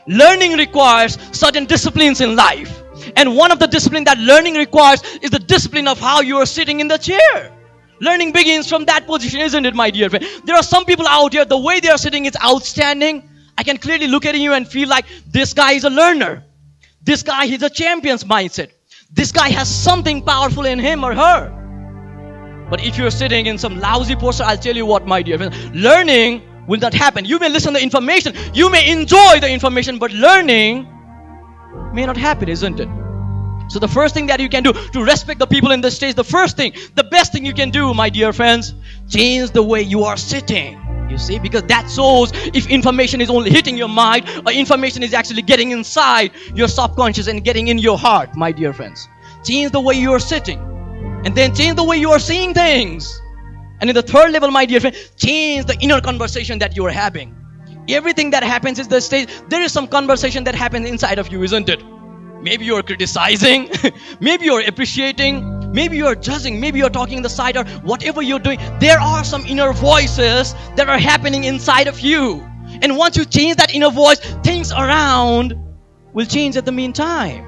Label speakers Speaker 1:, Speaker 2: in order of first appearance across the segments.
Speaker 1: Learning requires certain disciplines in life. And one of the disciplines that learning requires is the discipline of how you are sitting in the chair. Learning begins from that position, isn't it, my dear friend? There are some people out here, the way they are sitting is outstanding. I can clearly look at you and feel like this guy is a learner. This guy, he's a champion's mindset. This guy has something powerful in him or her. But if you're sitting in some lousy posture, I'll tell you what, my dear friend, learning will not happen. You may listen to the information, you may enjoy the information, but learning may not happen, isn't it? So the first thing that you can do to respect the people in the stage, the best thing you can do, my dear friends, change the way you are sitting. You see, because that shows if information is only hitting your mind or information is actually getting inside your subconscious and getting in your heart, my dear friends. Change the way you are sitting, and then change the way you are seeing things. And in the third level, my dear friend, change the inner conversation that you are having. Everything that happens is the stage. There is some conversation that happens inside of you, isn't it? Maybe you are criticizing, maybe you are appreciating, maybe you are judging, maybe you are talking the side, or whatever you're doing. There are some inner voices that are happening inside of you. And once you change that inner voice, things around will change at the meantime.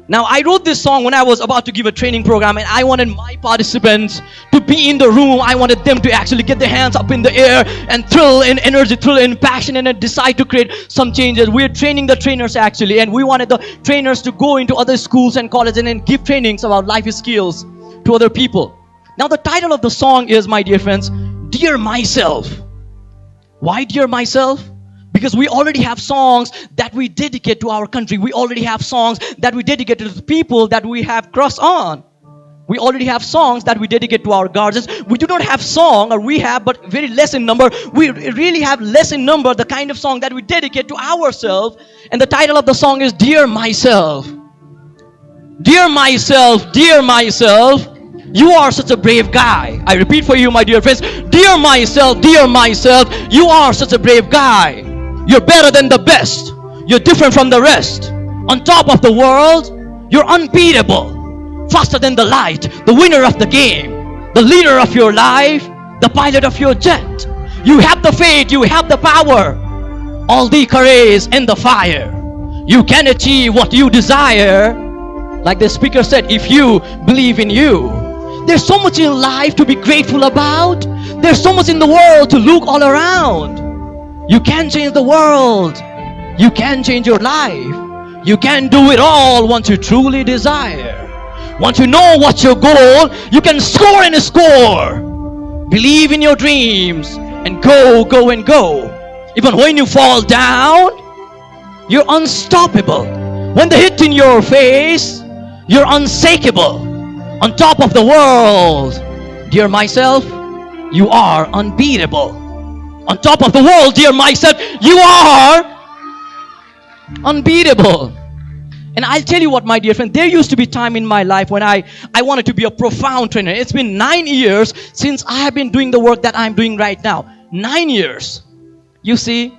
Speaker 1: Now, I wrote this song when I was about to give a training program, and I wanted my participants to be in the room. I wanted them to actually get their hands up in the air and thrill in energy, thrill in passion, and decide to create some changes. We're training the trainers actually, and we wanted the trainers to go into other schools and colleges and give trainings about life skills to other people. Now, the title of the song is, my dear friends, Dear Myself. Why Dear Myself? Because we already have songs that we dedicate to our country. We already have songs that we dedicate to the people that we have crossed on. We already have songs that we dedicate to our guardians. We do not have song, or we have, but very less in number. We really have less in number the kind of song that we dedicate to ourselves. And the title of the song is Dear Myself. Dear myself, dear myself, you are such a brave guy. I repeat for you, my dear friends. Dear myself, you are such a brave guy. You're better than the best. You're different from the rest. On top of the world, you're unbeatable. Faster than the light, the winner of the game, the leader of your life, the pilot of your jet. You have the faith, you have the power, all the courage and the fire. You can achieve what you desire. Like the speaker said, if you believe in you. There's so much in life to be grateful about. There's so much in the world to look all around. You can change the world. You can change your life. You can do it all once you truly desire. Once you know what's your goal, you can score and score. Believe in your dreams and go, go and go. Even when you fall down, you're unstoppable. When they hit in your face, you're unshakable. On top of the world, dear myself, you are unbeatable. On top of the world, dear myself, you are unbeatable. And I'll tell you what, my dear friend, there used to be time in my life when I wanted to be a profound trainer. It's been 9 years since I have been doing the work that I'm doing right now. 9 years. You see,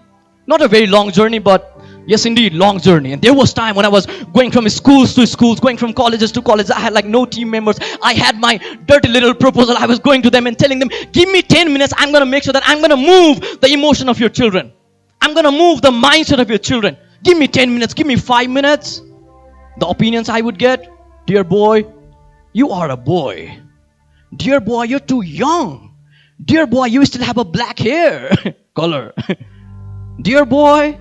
Speaker 1: not a very long journey, but yes, indeed, long journey. And there was time when I was going from schools to schools, going from colleges to colleges. I had like no team members. I had my dirty little proposal. I was going to them and telling them, give me 10 minutes. I'm going to make sure that I'm going to move the emotion of your children. I'm going to move the mindset of your children. Give me 10 minutes. Give me 5 minutes. The opinions I would get, dear boy, you are a boy. Dear boy, you're too young. Dear boy, you still have a black hair color. Dear boy,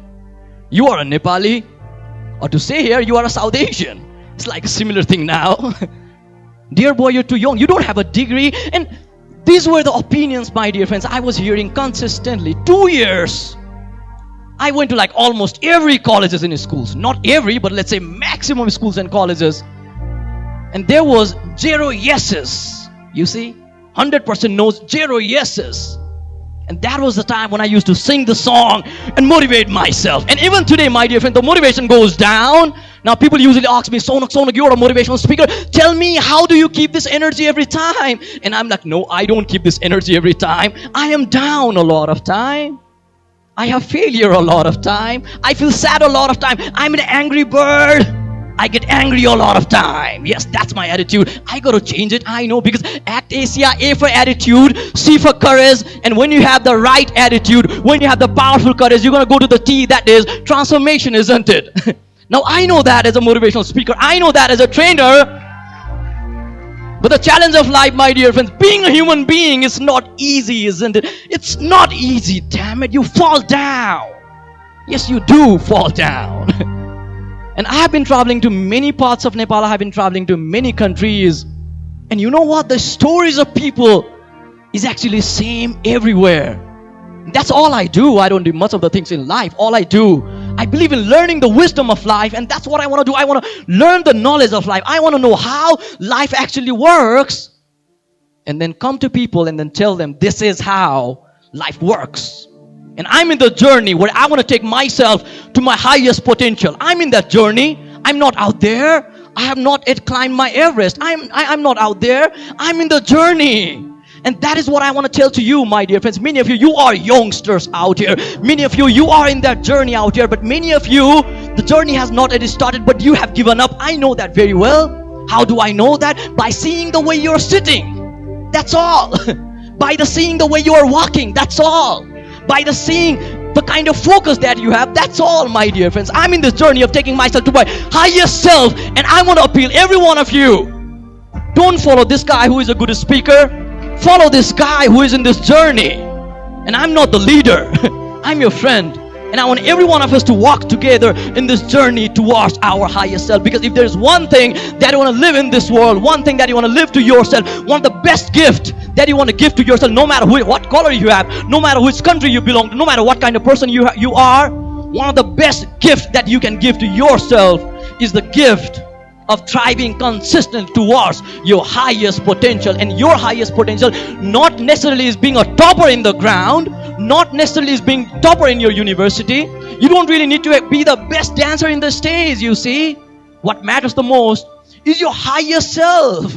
Speaker 1: you are a Nepali, or to say here, you are a South Asian. It's like a similar thing now. Dear boy, you're too young. You don't have a degree. And these were the opinions, my dear friends, I was hearing consistently. 2 years. I went to like almost every colleges in schools. Not every, but let's say maximum schools and colleges. And there was 0 yeses. You see? 100% no's, 0 yeses. And that was the time when I used to sing the song and motivate myself. And even today, my dear friend, the motivation goes down. Now people usually ask me, Saunak, you're a motivational speaker. Tell me, how do you keep this energy every time? And I'm like, no, I don't keep this energy every time. I am down a lot of time. I have failure a lot of time. I feel sad a lot of time. I'm an angry bird. I get angry a lot of time. Yes, that's my attitude. I gotta change it. I know, because ACT ASIA, A for attitude, C for courage. And when you have the right attitude, when you have the powerful courage, you're gonna go to the T, that is transformation, isn't it? Now I know that as a motivational speaker. I know that as a trainer. But the challenge of life, my dear friends, being a human being is not easy, isn't it? It's not easy, damn it. You fall down. Yes, you do fall down. And I have been traveling to many parts of Nepal. I have been traveling to many countries. And you know what? The stories of people is actually same everywhere. That's all I do. I don't do much of the things in life. All I do, I believe in learning the wisdom of life, and that's what I want to do. I want to learn the knowledge of life. I want to know how life actually works, and then come to people and then tell them this is how life works. And I'm in the journey where I want to take myself to my highest potential. I'm in that journey. I'm not out there. I have not yet climbed my Everest. I'm not out there. I'm in the journey. And that is what I want to tell to you, my dear friends. Many of you, you are youngsters out here. Many of you, you are in that journey out here. But many of you, the journey has not yet started, but you have given up. I know that very well. How do I know that? By seeing the way you're sitting. That's all. By the seeing the way you are walking. That's all. By the seeing the kind of focus that you have. That's all, my dear friends. I'm in this journey of taking myself to my highest self. And I want to appeal every one of you. Don't follow this guy who is a good speaker. Follow this guy who is in this journey. And I'm not the leader. I'm your friend. And I want every one of us to walk together in this journey towards our highest self. Because if there's one thing that you want to live in this world, one thing that you want to live to yourself, one of the best gifts that you want to give to yourself, no matter what color you have, no matter which country you belong to, no matter what kind of person you are, one of the best gifts that you can give to yourself is the gift of thriving consistent towards your highest potential. And your highest potential not necessarily is being a topper in the ground, not necessarily is being topper in your university. You don't really need to be the best dancer in the stage, you see. What matters the most is your highest self.